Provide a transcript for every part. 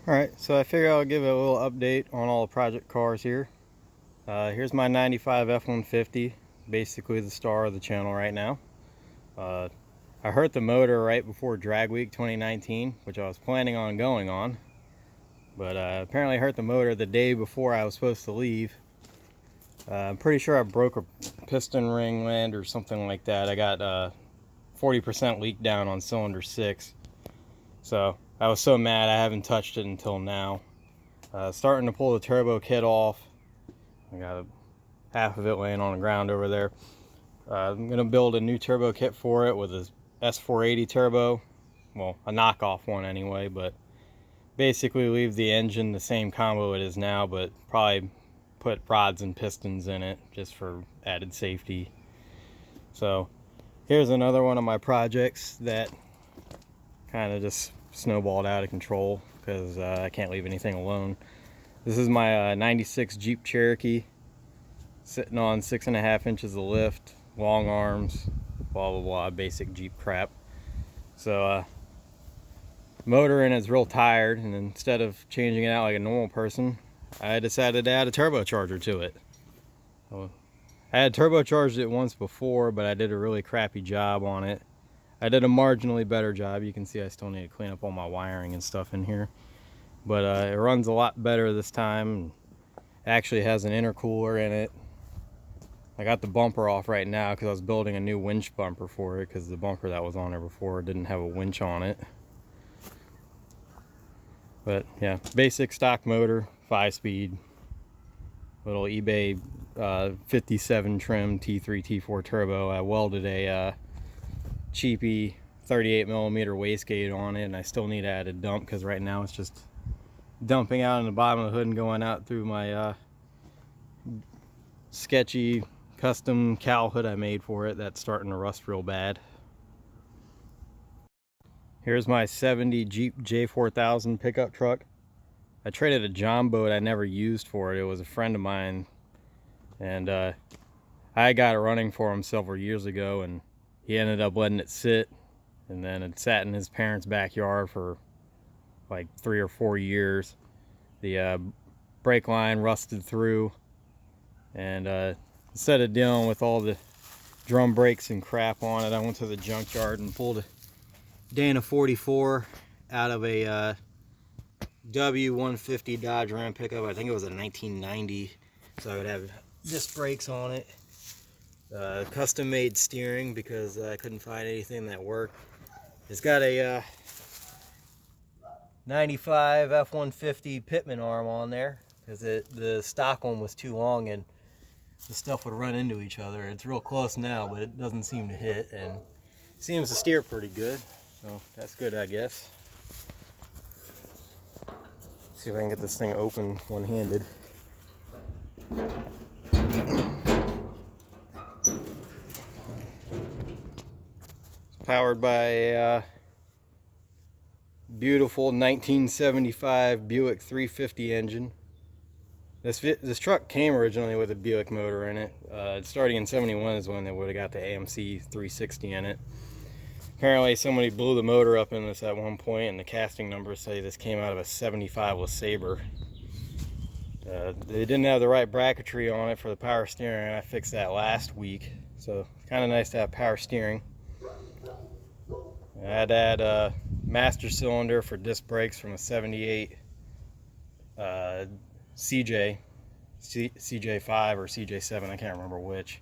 Alright, so I figure I'll give a little update on all the project cars here. Here's my 95 F-150, basically the star of the channel right now. I hurt the motor right before Drag Week 2019, which I was planning on going on. But apparently I hurt the motor the day before I was supposed to leave. I'm pretty sure I broke a piston ring land or something like that. I got 40% leak down on cylinder 6. So I was so mad I haven't touched it until now. Starting to pull the turbo kit off. I got half of it laying on the ground over there. I'm going to build a new turbo kit for it with a S480 turbo. Well, a knockoff one anyway, but basically leave the engine the same combo it is now, but probably put rods and pistons in it just for added safety. So here's another one of my projects that kind of just snowballed out of control because I can't leave anything alone. This is my 96 Jeep Cherokee sitting on 6.5 inches of lift, long arms, blah blah blah, basic Jeep crap. So motor in it's real tired, and instead of changing it out like a normal person, I decided to add a turbocharger to it. So I had turbocharged it once before, but I did a really crappy job on it. I did a marginally better job. You can see I still need to clean up all my wiring and stuff in here. But it runs a lot better this time. It actually has an intercooler in it. I got the bumper off right now because I was building a new winch bumper for it, because the bumper that was on there before didn't have a winch on it. But yeah, basic stock motor, 5-speed, little eBay 57 trim T3 T4 turbo. I welded a cheapy 38mm wastegate on it, and I still need to add a dump because right now it's just dumping out in the bottom of the hood and going out through my sketchy custom cowl hood I made for it that's starting to rust real bad. Here's my 70 Jeep J4000 pickup truck. I traded a John boat I never used for it. It was a friend of mine, and I got it running for him several years ago, and he ended up letting it sit, and then it sat in his parents' backyard for like 3 or 4 years. The brake line rusted through, and instead of dealing with all the drum brakes and crap on it, I went to the junkyard and pulled a Dana 44 out of a W150 Dodge Ram pickup. I think it was a 1990, so I would have disc brakes on it. Custom made steering because I couldn't find anything that worked. It's got a 95 F-150 Pitman arm on there because the stock one was too long and the stuff would run into each other. It's real close now, but it doesn't seem to hit, and seems to steer pretty good, so that's good, I guess. See if I can get this thing open one-handed. It's powered by a beautiful 1975 Buick 350 engine. This truck came originally with a Buick motor in it. Starting in 71 is when they would have got the AMC 360 in it. Apparently somebody blew the motor up in this at one point, and the casting numbers say this came out of a 75 LeSabre. They didn't have the right bracketry on it for the power steering, and I fixed that last week. So it's kind of nice to have power steering. I had to add a master cylinder for disc brakes from a 78 CJ5 or CJ7, I can't remember which.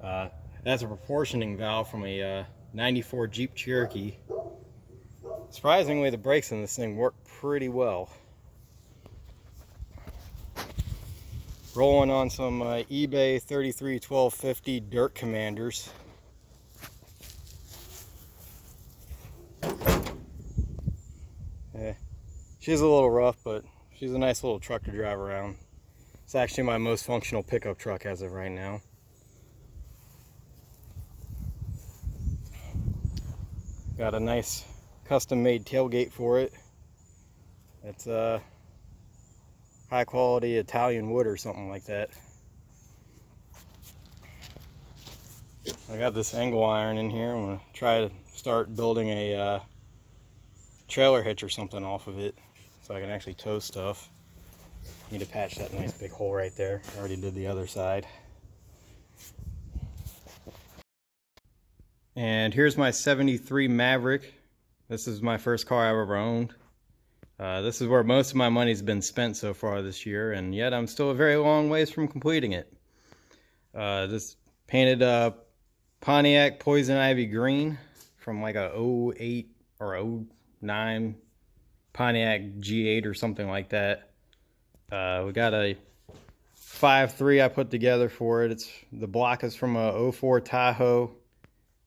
That's a proportioning valve from a 94 Jeep Cherokee. Surprisingly, the brakes in this thing work pretty well. Rolling on some eBay 33 1250 Dirt Commanders. Yeah, she's a little rough, but she's a nice little truck to drive around. It's actually my most functional pickup truck as of right now. Got a nice custom made tailgate for it. It's high quality Italian wood or something like that. I got this angle iron in here. I'm gonna try to start building a trailer hitch or something off of it. so I can actually tow stuff. Need to patch that nice big hole right there. I already did the other side. And here's my 73 Maverick. This is my first car I've ever owned. This is where most of my money's been spent so far this year, and yet I'm still a very long ways from completing it. This painted Pontiac Poison Ivy green from like a 08 or 09 Pontiac G8 or something like that. We got a 5.3 I put together for it. The block is from a 04 Tahoe.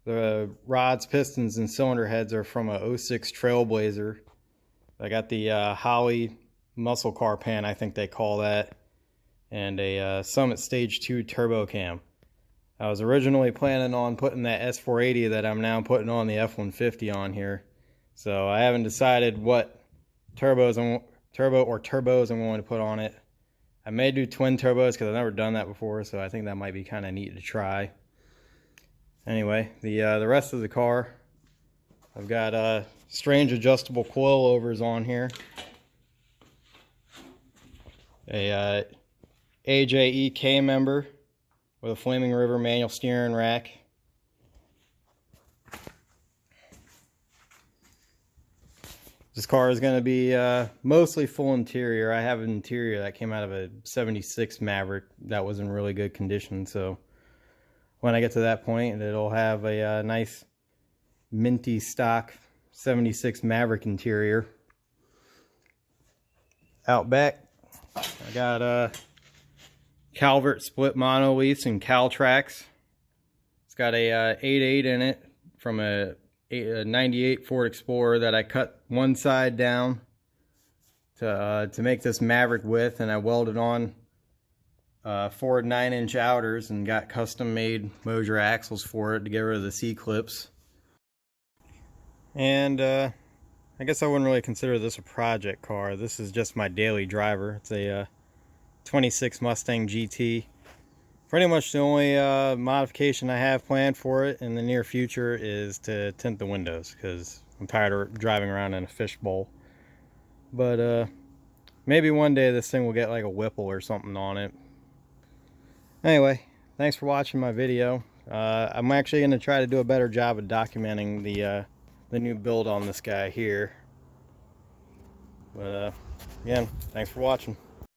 The rods, pistons, and cylinder heads are from a 06 Trailblazer. I got the Holley muscle car pan, I think they call that, and a Summit Stage 2 turbo cam. I was originally planning on putting that S480 that I'm now putting on the F-150 on here. So I haven't decided what turbo or turbos I'm going to put on it. I may do twin turbos because I've never done that before, so I think that might be kind of neat to try. Anyway, the rest of the car, I've got strange adjustable coilovers on here. A AJE K member with a Flaming River manual steering rack. This car is going to be mostly full interior. I have an interior that came out of a 76 Maverick that was in really good condition, so when I get to that point, it'll have a nice minty stock 76 Maverick interior. Out back, I got Calvert split monoliths and Caltrax. It's got a 8.8 in it from a 98 Ford Explorer that I cut one side down to make this Maverick width, and I welded on Ford 9-inch outers and got custom made Moser axles for it to get rid of the C-clips. And I guess I wouldn't really consider this a project car. This is just my daily driver. It's a 26 Mustang GT. Pretty much the only modification I have planned for it in the near future is to tint the windows, because I'm tired of driving around in a fishbowl. But maybe one day this thing will get like a Whipple or something on it. Anyway, thanks for watching my video. I'm actually going to try to do a better job of documenting the new build on this guy here. But again, thanks for watching.